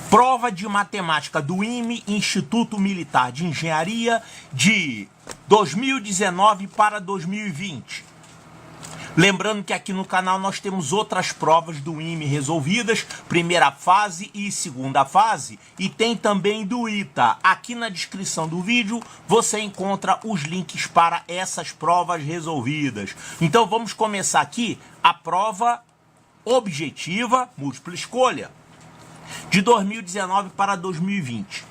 Prova de matemática do IME, Instituto Militar de Engenharia, de 2019 para 2020. Lembrando que aqui no canal nós temos outras provas do IME resolvidas, primeira fase e segunda fase, e tem também do ITA. Aqui na descrição do vídeo você encontra os links para essas provas resolvidas. Então vamos começar aqui a prova objetiva, múltipla escolha, de 2019 para 2020.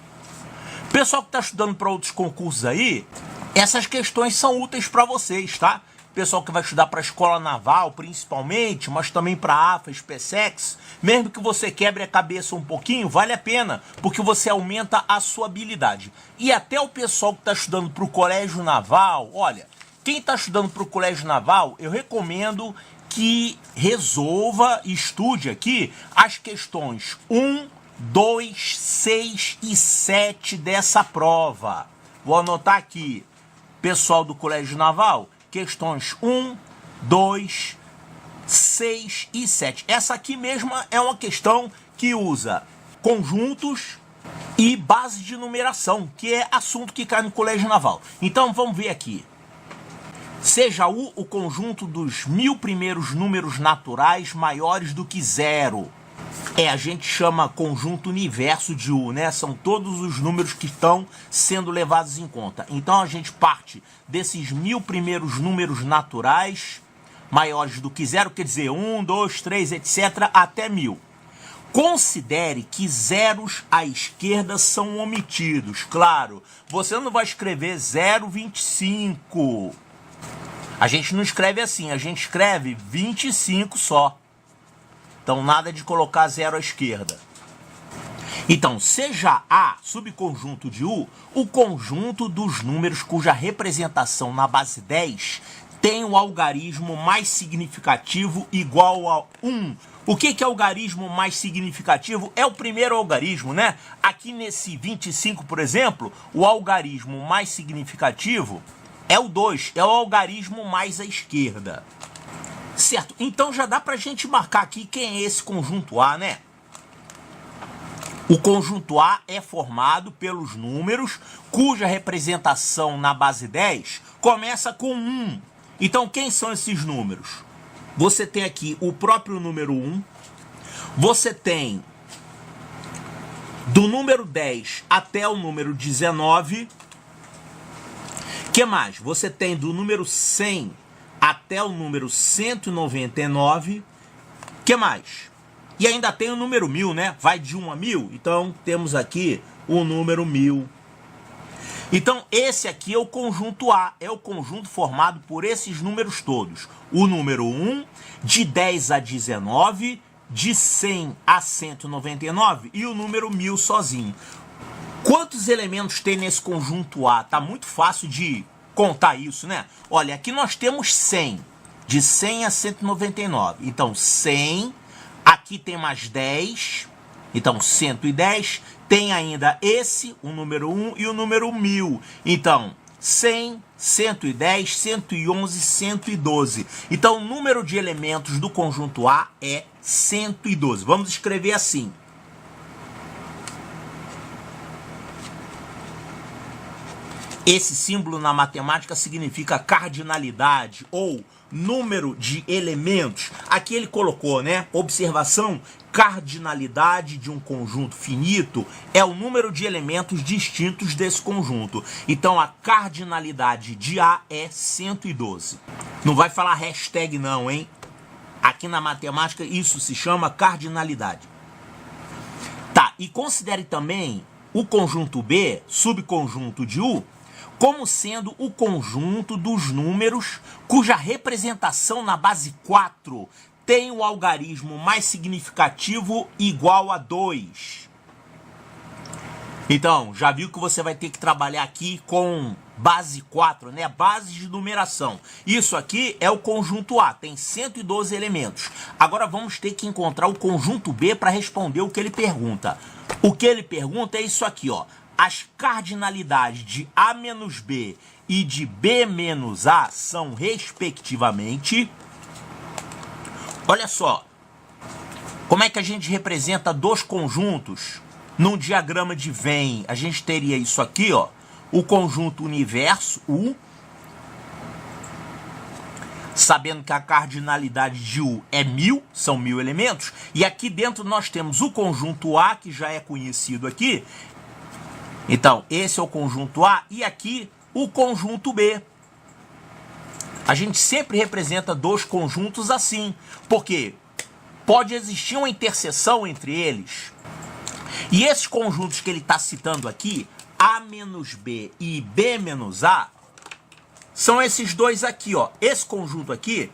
Pessoal que está estudando para outros concursos aí, essas questões são úteis para vocês, tá? Pessoal que vai estudar para a escola naval, principalmente, mas também para a AFA, SpaceX, mesmo que você quebre a cabeça um pouquinho, vale a pena, porque você aumenta a sua habilidade. E até o pessoal que está estudando para o colégio naval, olha, quem está estudando para o colégio naval, eu recomendo que resolva, estude aqui as questões 1, 2, 6 e 7 dessa prova. Vou anotar aqui, pessoal do colégio naval, questões 1, 2, 6 e 7. Essa aqui mesma é uma questão que usa conjuntos e base de numeração, que é assunto que cai no colégio naval. Então vamos ver aqui. Seja U o conjunto dos 1000 primeiros números naturais maiores do que 0. A gente chama conjunto universo de U, né? São todos os números que estão sendo levados em conta. Então a gente parte desses 1000 primeiros números naturais maiores do que 0, quer dizer 1, 2, 3, etc., até 1000. Considere que zeros à esquerda são omitidos. Claro, você não vai escrever 0,25. A gente não escreve assim, a gente escreve 25 só. Então nada de colocar 0 à esquerda. Então, seja A subconjunto de U, o conjunto dos números cuja representação na base 10 tem o algarismo mais significativo igual a 1. O que é algarismo mais significativo? É o primeiro algarismo, né? Aqui nesse 25, por exemplo, o algarismo mais significativo é o 2, é o algarismo mais à esquerda. Certo? Então já dá pra gente marcar aqui quem é esse conjunto A, né? O conjunto A é formado pelos números cuja representação na base 10 começa com 1. Então quem são esses números? Você tem aqui o próprio número 1, você tem do número 10 até o número 19. Que mais? Você tem do número 100 até o número 199. Que mais? E ainda tem o número 1000, né? Vai de 1 a 1000. Então temos aqui o número 1000. Então esse aqui é o conjunto A. É o conjunto formado por esses números todos. O número 1, de 10 a 19, de 100 a 199 e o número 1000 sozinho. Quantos elementos tem nesse conjunto A? Tá muito fácil de contar isso, né? Olha, aqui nós temos 100, de 100 a 199. Então, 100, aqui tem mais 10, então 110. Tem ainda esse, o número 1 e o número 1000. Então, 100, 110, 111, 112. Então, o número de elementos do conjunto A é 112. Vamos escrever assim. Esse símbolo na matemática significa cardinalidade ou número de elementos. Aqui ele colocou, né? Observação, cardinalidade de um conjunto finito é o número de elementos distintos desse conjunto. Então a cardinalidade de A é 112. Não vai falar hashtag não, hein? Aqui na matemática isso se chama cardinalidade. Tá, e considere também o conjunto B, subconjunto de U, como sendo o conjunto dos números cuja representação na base 4 tem o algarismo mais significativo igual a 2. Então, já viu que você vai ter que trabalhar aqui com base 4, né? Base de numeração. Isso aqui é o conjunto A, tem 112 elementos. Agora vamos ter que encontrar o conjunto B para responder o que ele pergunta. O que ele pergunta é isso aqui, ó. As cardinalidades de A menos B e de B menos A são, respectivamente... Olha só, como é que a gente representa dois conjuntos Num diagrama de Venn, a gente teria isso aqui, ó, o conjunto universo, U, sabendo que a cardinalidade de U é 1000, são 1000 elementos, e aqui dentro nós temos o conjunto A, que já é conhecido aqui. Então, esse é o conjunto A, e aqui o conjunto B. A gente sempre representa dois conjuntos assim, porque pode existir uma interseção entre eles. E esses conjuntos que ele está citando aqui, A menos B e B menos A, são esses dois aqui, ó. Esse conjunto aqui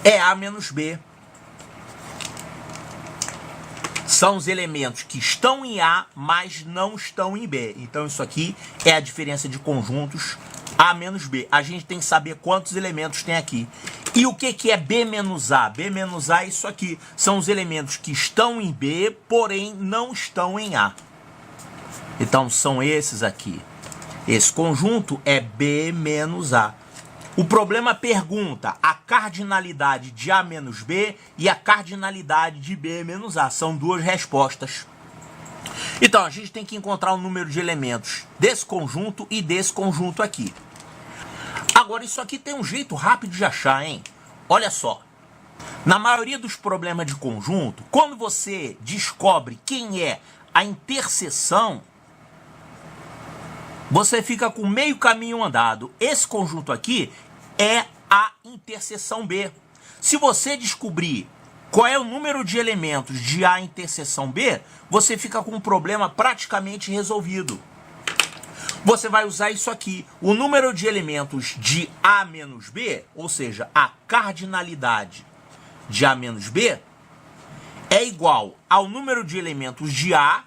é A menos B. São os elementos que estão em A, mas não estão em B. Então isso aqui é a diferença de conjuntos A menos B. A gente tem que saber quantos elementos tem aqui. E o que é B menos A? B menos A é isso aqui. São os elementos que estão em B, porém não estão em A. Então são esses aqui. Esse conjunto é B menos A. O problema pergunta a cardinalidade de A menos B e a cardinalidade de B menos A. São duas respostas. Então, a gente tem que encontrar o número de elementos desse conjunto e desse conjunto aqui. Agora, isso aqui tem um jeito rápido de achar, hein? Olha só. Na maioria dos problemas de conjunto, quando você descobre quem é a interseção, você fica com meio caminho andado. Esse conjunto aqui é a interseção B. Se você descobrir qual é o número de elementos de A interseção B, você fica com um problema praticamente resolvido. Você vai usar isso aqui. O número de elementos de A menos B, ou seja, a cardinalidade de A menos B, é igual ao número de elementos de A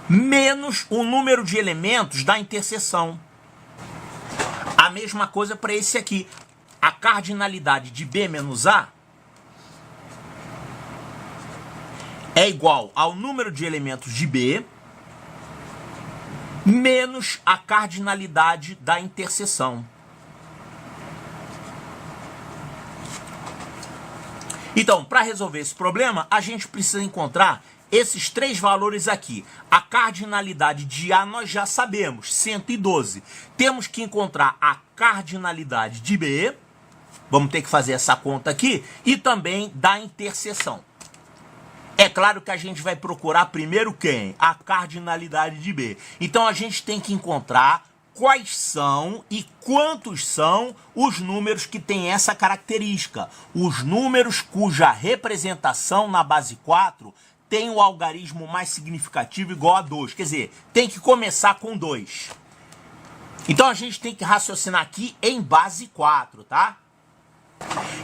menos o número de elementos da interseção. A mesma coisa para esse aqui. A cardinalidade de B menos A é igual ao número de elementos de B menos a cardinalidade da interseção. Então, para resolver esse problema, a gente precisa encontrar esses três valores aqui. A cardinalidade de A nós já sabemos, 112. Temos que encontrar a cardinalidade de B, vamos ter que fazer essa conta aqui, e também da interseção. É claro que a gente vai procurar primeiro quem? A cardinalidade de B. Então a gente tem que encontrar quais são e quantos são os números que têm essa característica. Os números cuja representação na base 4 tem o algarismo mais significativo igual a 2. Quer dizer, tem que começar com 2. Então a gente tem que raciocinar aqui em base 4, tá?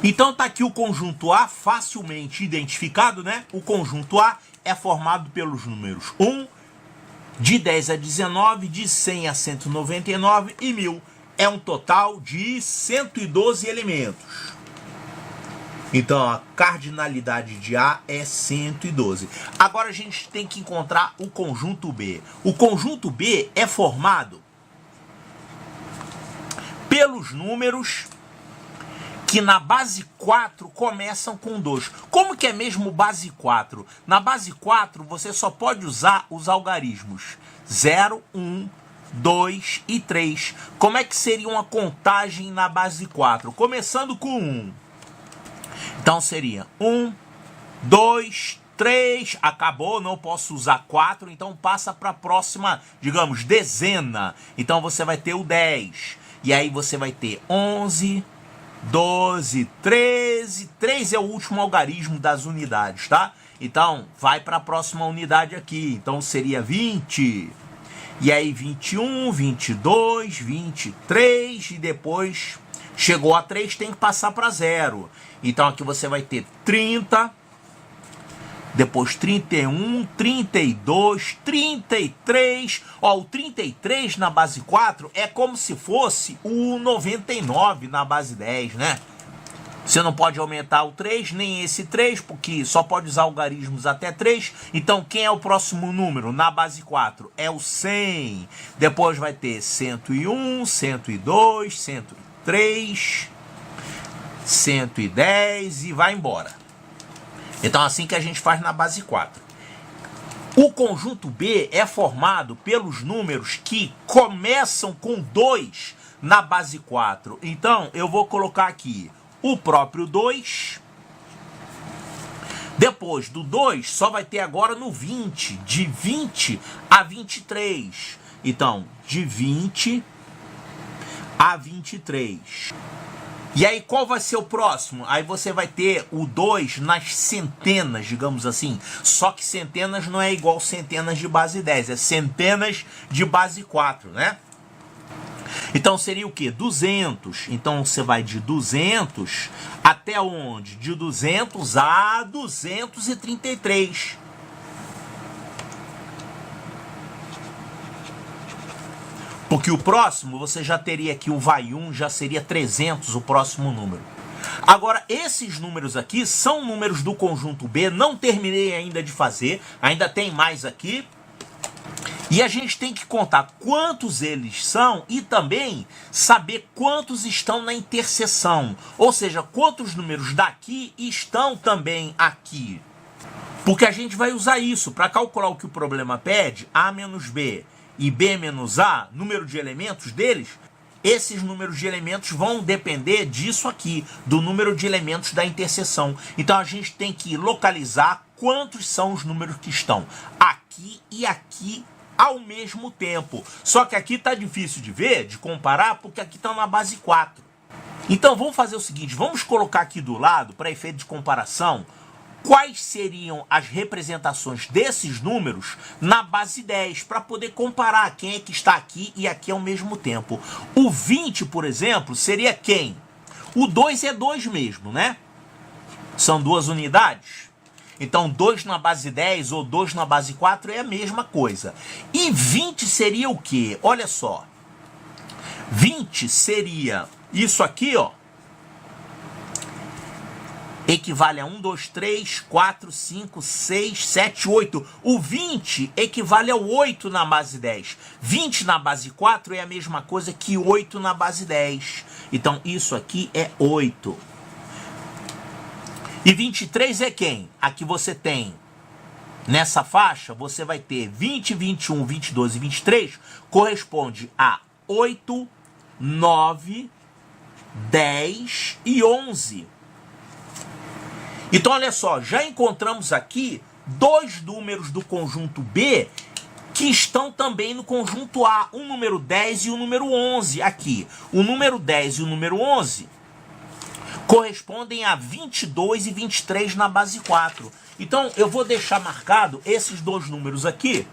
Então tá aqui o conjunto A facilmente identificado, né? O conjunto A é formado pelos números 1, de 10 a 19, de 100 a 199 e 1000. É um total de 112 elementos. Então, a cardinalidade de A é 112. Agora a gente tem que encontrar o conjunto B. O conjunto B é formado pelos números que na base 4 começam com 2. Como que é mesmo base 4? Na base 4 você só pode usar os algarismos 0, 1, 2 e 3. Como é que seria uma contagem na base 4? Começando com 1. Então seria 1, 2, 3, acabou, não posso usar 4, então passa para a próxima, digamos, dezena. Então você vai ter o 10, e aí você vai ter 11, 12, 13, 3 é o último algarismo das unidades, tá? Então vai para a próxima unidade aqui, então seria 20, e aí 21, 22, 23, e depois chegou a 3, tem que passar para 0. Então aqui você vai ter 30, depois 31, 32, 33. Ó, o 33 na base 4 é como se fosse o 99 na base 10, né? Você não pode aumentar o 3, nem esse 3, porque só pode usar algarismos até 3. Então quem é o próximo número na base 4? É o 100. Depois vai ter 101, 102, 103... 110 e vai embora. Então, assim que a gente faz na base 4. O conjunto B é formado pelos números que começam com 2 na base 4. Então, eu vou colocar aqui o próprio 2. Depois do 2, só vai ter agora no 20, de 20 a 23. Então, de 20 a 23. E aí, qual vai ser o próximo? Aí você vai ter o 2 nas centenas, digamos assim. Só que centenas não é igual centenas de base 10, é centenas de base 4, né? Então seria o quê? 200. Então você vai de 200 até onde? De 200 a 233. Porque o próximo, você já teria aqui o vai 1, já seria 300 o próximo número. Agora, esses números aqui são números do conjunto B, não terminei ainda de fazer, ainda tem mais aqui. E a gente tem que contar quantos eles são e também saber quantos estão na interseção. Ou seja, quantos números daqui estão também aqui. Porque a gente vai usar isso para calcular o que o problema pede, A menos B e B menos A, número de elementos deles. Esses números de elementos vão depender disso aqui, do número de elementos da interseção. Então a gente tem que localizar quantos são os números que estão aqui e aqui ao mesmo tempo. Só que aqui está difícil de ver, de comparar, porque aqui está na base 4. Então vamos fazer o seguinte, vamos colocar aqui do lado, para efeito de comparação, quais seriam as representações desses números na base 10, para poder comparar quem é que está aqui e aqui ao mesmo tempo. O 20, por exemplo, seria quem? O 2 é 2 mesmo, né? São duas unidades. Então 2 na base 10 ou 2 na base 4 é a mesma coisa. E 20 seria o quê? Olha só. 20 seria isso aqui, ó. Equivale a 1, 2, 3, 4, 5, 6, 7, 8. O 20 equivale ao 8 na base 10. 20 na base 4 é a mesma coisa que 8 na base 10. Então isso aqui é 8. E 23 é quem? Aqui você tem, nessa faixa, você vai ter 20, 21, 22 e 23, corresponde a 8, 9, 10 e 11. Então, olha só, já encontramos aqui dois números do conjunto B que estão também no conjunto A, o número 10 e o número 11 aqui. O número 10 e o número 11 correspondem a 22 e 23 na base 4. Então, eu vou deixar marcado esses dois números aqui,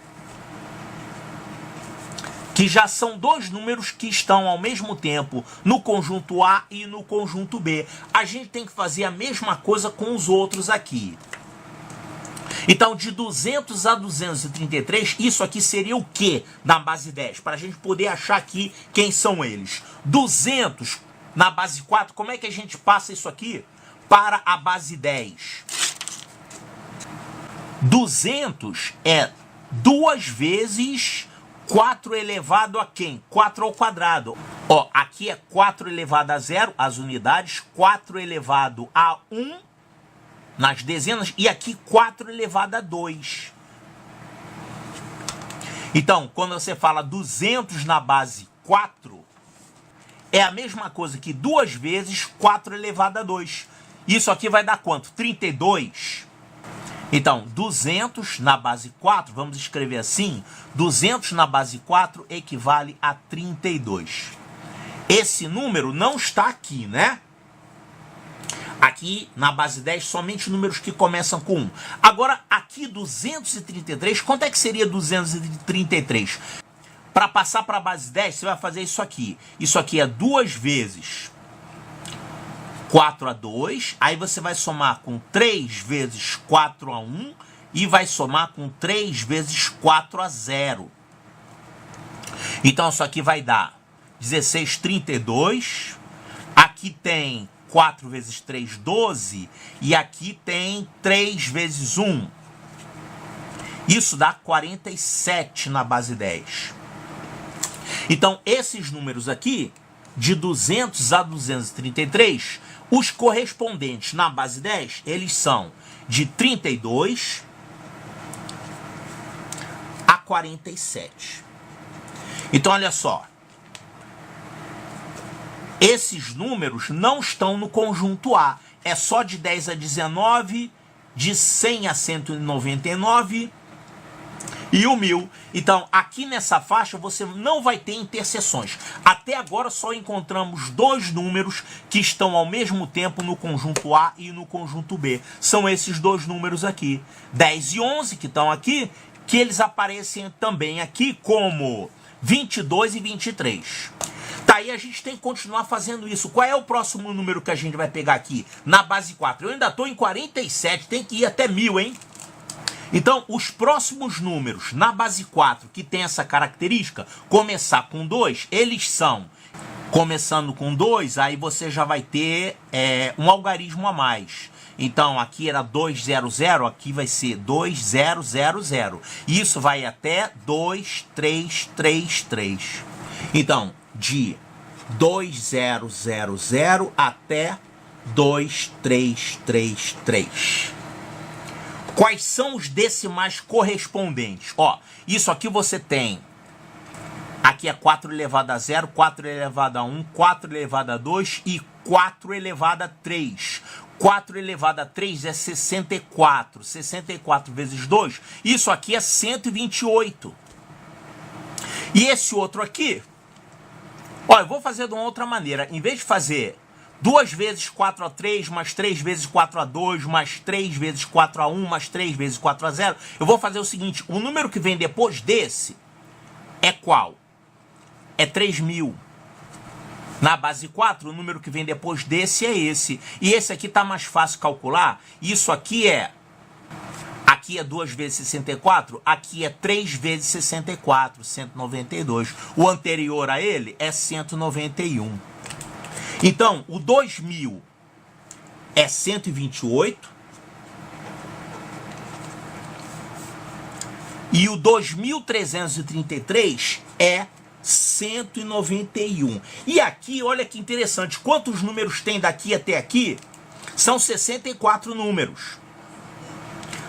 que já são dois números que estão ao mesmo tempo no conjunto A e no conjunto B. A gente tem que fazer a mesma coisa com os outros aqui. Então, de 200 a 233, isso aqui seria o quê na base 10? Para a gente poder achar aqui quem são eles. 200 na base 4, como é que a gente passa isso aqui para a base 10? 200 é 2 vezes 4 elevado a quem? 4 ao quadrado. Ó, aqui é 4 elevado a 0, as unidades, 4 elevado a 1 nas dezenas, e aqui 4 elevado a 2. Então, quando você fala 200 na base 4, é a mesma coisa que 2 vezes 4 elevado a 2. Isso aqui vai dar quanto? 32. Então, 200 na base 4, vamos escrever assim, 200 na base 4 equivale a 32. Esse número não está aqui, né? Aqui na base 10, somente números que começam com 1. Agora, aqui 233, quanto é que seria 233? Para passar para a base 10, você vai fazer isso aqui. Isso aqui é 2 vezes 4 a 2. Aí você vai somar com 3 vezes 4 a 1. E vai somar com 3 vezes 4 a 0. Então isso aqui vai dar 1632. Aqui tem 4 vezes 3, 12. E aqui tem 3 vezes 1. Isso dá 47 na base 10. Então, esses números aqui, de 200 a 233, Os correspondentes na base 10, eles são de 32 a 47. Então, olha só. Esses números não estão no conjunto A. É só de 10 a 19, de 100 a 199 e o 1000. Então, aqui nessa faixa, você não vai ter interseções. Até agora, só encontramos dois números que estão ao mesmo tempo no conjunto A e no conjunto B. São esses dois números aqui. 10 e 11, que estão aqui, que eles aparecem também aqui como 22 e 23. Tá, aí a gente tem que continuar fazendo isso. Qual é o próximo número que a gente vai pegar aqui? Na base 4. Eu ainda estou em 47, tem que ir até 1000, hein? Então, os próximos números na base 4 que tem essa característica, começar com 2, eles são, começando com 2, aí você já vai ter um algarismo a mais. Então, aqui era 200, aqui vai ser 2000. Isso vai até 2333. Então, de 2000 até 2333. Quais são os decimais correspondentes? Ó, isso aqui você tem. Aqui é 4 elevado a 0, 4 elevado a 1, 4 elevado a 2 e 4 elevado a 3. 4 elevado a 3 é 64. 64 vezes 2, isso aqui é 128. E esse outro aqui, ó, eu vou fazer de uma outra maneira. Em vez de fazer 2 vezes 4 a 3, mais 3 vezes 4 a 2, mais 3 vezes 4 a 1, mais 3 vezes 4 a 0, eu vou fazer o seguinte, o número que vem depois desse é qual? É 3000. Na base 4, o número que vem depois desse é esse. E esse aqui tá mais fácil calcular. Isso aqui é 2 vezes 64, aqui é 3 vezes 64, 192. O anterior a ele é 191. Então, o 2000 é 128 e o 2333 é 191. E aqui, olha que interessante, quantos números tem daqui até aqui? São 64 números.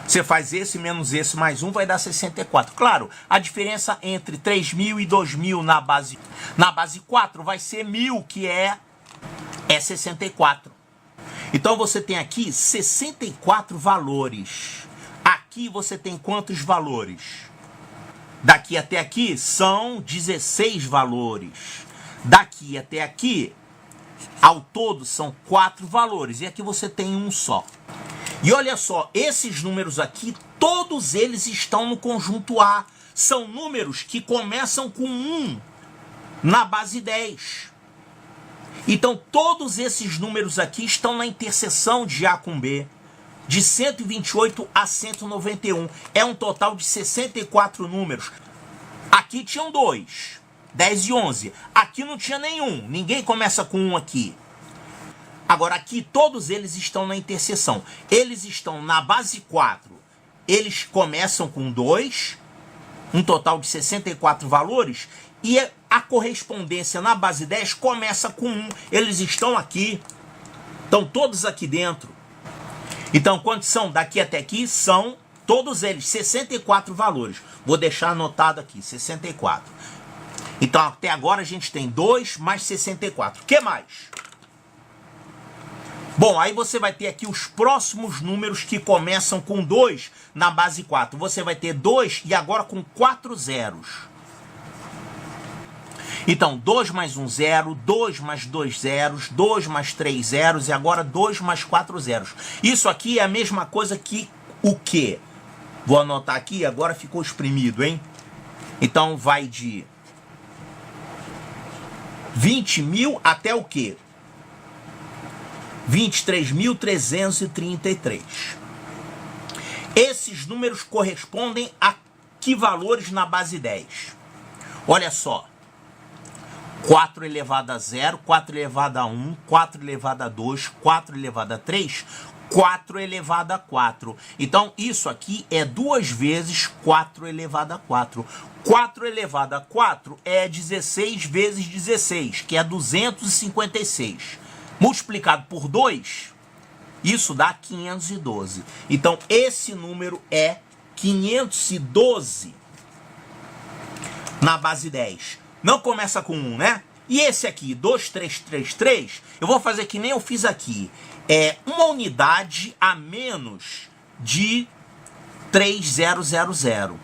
Você faz esse menos esse mais um, vai dar 64. Claro, a diferença entre 3000 e 2000 na base 4 vai ser 1000, que é 64. Então você tem aqui 64 valores. Aqui você tem quantos valores? Daqui até aqui são 16 valores. Daqui até aqui, ao todo, são 4 valores. E aqui você tem um só. E olha só, esses números aqui, todos eles estão no conjunto A. São números que começam com 1 na base 10. Então, todos esses números aqui estão na interseção de A com B, de 128 a 191. É um total de 64 números. Aqui tinham 2, 10 e 11. Aqui não tinha nenhum, ninguém começa com 1 aqui. Agora, aqui todos eles estão na interseção. Eles estão na base 4. Eles começam com 2, um total de 64 valores, e a correspondência na base 10 começa com 1. Eles estão aqui. Estão todos aqui dentro. Então, quantos são daqui até aqui? São todos eles 64 valores. Vou deixar anotado aqui, 64. Então, até agora a gente tem 2 mais 64. O que mais? Bom, aí você vai ter aqui os próximos números que começam com 2 na base 4. Você vai ter 2 e agora com 4 zeros. Então, 2 mais 1 zero, 2 mais 2 zeros, 2 mais 3 zeros e agora 2 mais 4 zeros. Isso aqui é a mesma coisa que o quê? Vou anotar aqui, agora ficou exprimido, hein? Então, vai de 20.000 até o quê? 23.333. Esses números correspondem a que valores na base 10? Olha só. 4 elevado a 0, 4 elevado a 1, 4 elevado a 2, 4 elevado a 3, 4 elevado a 4. Então, isso aqui é 2 vezes 4 elevado a 4. 4 elevado a 4 é 16 vezes 16, que é 256. multiplicado por 2, isso dá 512. Então, esse número é 512 na base 10. Não começa com 1, né? E esse aqui, 2333, eu vou fazer que nem eu fiz aqui. É uma unidade a menos de 3000.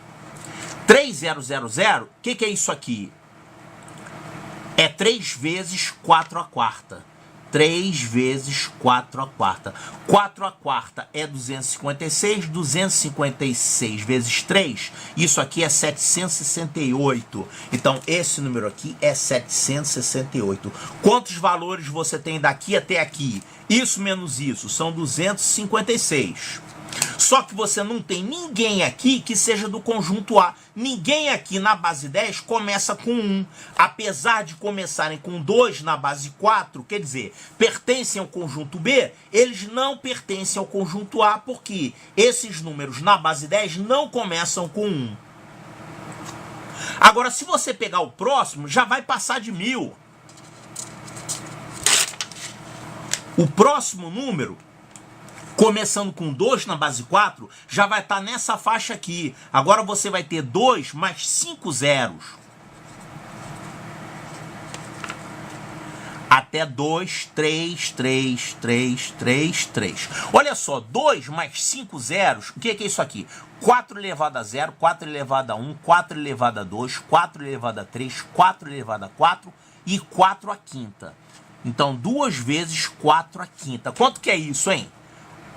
3000, o que é isso aqui? É 3 vezes 4 à quarta. 3 vezes 4 à quarta. 4 à quarta é 256. 256 vezes 3, isso aqui é 768. Então, esse número aqui é 768. Quantos valores você tem daqui até aqui? Isso menos isso, são 256. Só que você não tem ninguém aqui que seja do conjunto A. Ninguém aqui na base 10 começa com 1. Apesar de começarem com 2 na base 4, quer dizer, pertencem ao conjunto B, eles não pertencem ao conjunto A, porque esses números na base 10 não começam com 1. Agora, se você pegar o próximo, já vai passar de 1000. O próximo número, começando com 2 na base 4, já vai estar nessa faixa aqui. Agora você vai ter 2 mais 5 zeros. Até 2, 3, 3, 3, 3, 3. Olha só, 2 mais 5 zeros, o que é isso aqui? 4 elevado a 0, 4 elevado a 1, 4 elevado a 2, 4 elevado a 3, 4 elevado a 4 e 4 à quinta. Então, 2 vezes 4 à quinta. Quanto que é isso, hein?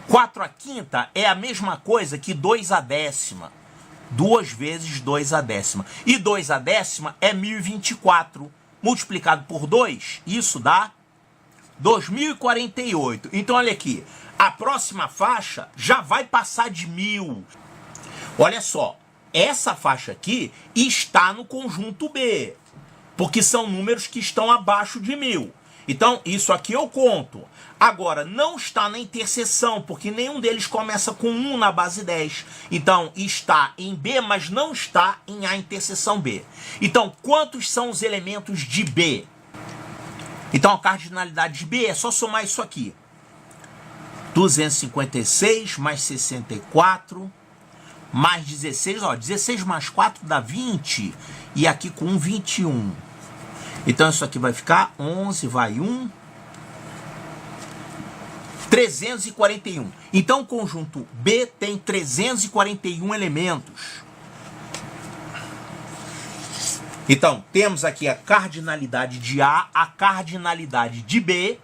4 à quinta é a mesma coisa que 2 à décima. 2 vezes 2 à décima. E 2 à décima é 1024. Multiplicado por 2, isso dá 2048. Então, olha aqui. A próxima faixa já vai passar de 1000. Olha só. Essa faixa aqui está no conjunto B. Porque são números que estão abaixo de 1000. Então, isso aqui eu conto. Agora, não está na interseção, porque nenhum deles começa com 1 na base 10. Então, está em B, mas não está em A interseção B. Então, quantos são os elementos de B? Então, a cardinalidade de B é só somar isso aqui. 256 mais 64 mais 16. Ó, 16 mais 4 dá 20. E aqui com 1, 21. Então, isso aqui vai ficar 11, vai 1, 341. Então, o conjunto B tem 341 elementos. Então, temos aqui a cardinalidade de A, a cardinalidade de B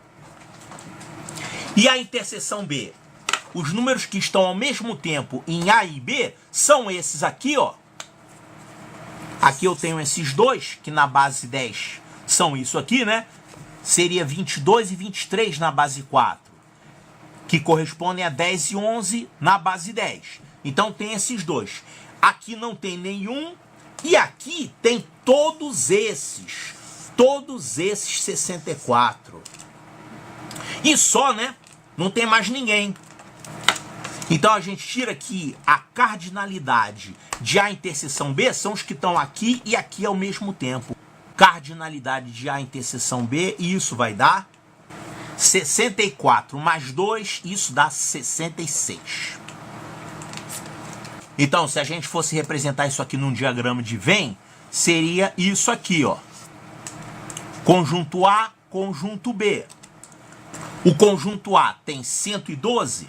e a interseção B. Os números que estão ao mesmo tempo em A e B são esses aqui, ó. Aqui eu tenho esses dois, que na base 10 são isso aqui, né? Seria 22 e 23 na base 4, que correspondem a 10 e 11 na base 10. Então tem esses dois. Aqui não tem nenhum e aqui tem todos esses 64. E só, né? Não tem mais ninguém. Então a gente tira aqui a cardinalidade de A interseção B, são os que estão aqui e aqui ao mesmo tempo. Cardinalidade de A interseção B, e isso vai dar 64 mais 2, isso dá 66. Então, se a gente fosse representar isso aqui num diagrama de Venn, seria isso aqui, ó. Conjunto A, conjunto B. O conjunto A tem 112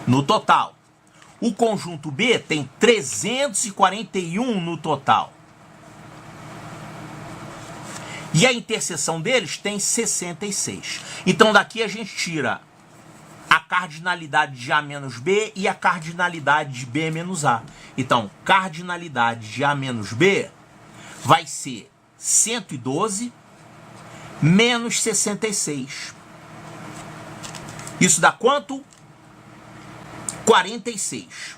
no total. O conjunto B tem 341 no total. E a interseção deles tem 66. Então daqui a gente tira a cardinalidade de A menos B e a cardinalidade de B menos A. Então, cardinalidade de A menos B vai ser 112 menos 66. Isso dá quanto? 46.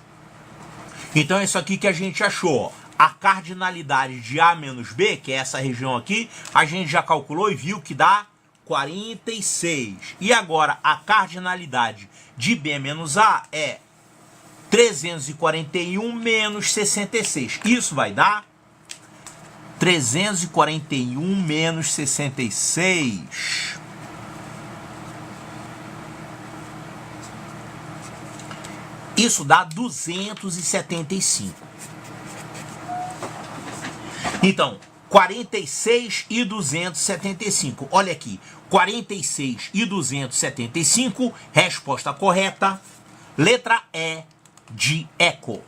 Então é isso aqui que a gente achou. A cardinalidade de A menos B, que é essa região aqui, a gente já calculou e viu que dá 46. E agora a cardinalidade de B menos A é 341 menos 66. Isso vai dar 341 menos 66. Isso dá 275. Então, 46 e 275. Olha aqui, 46 e 275, resposta correta, letra E de eco.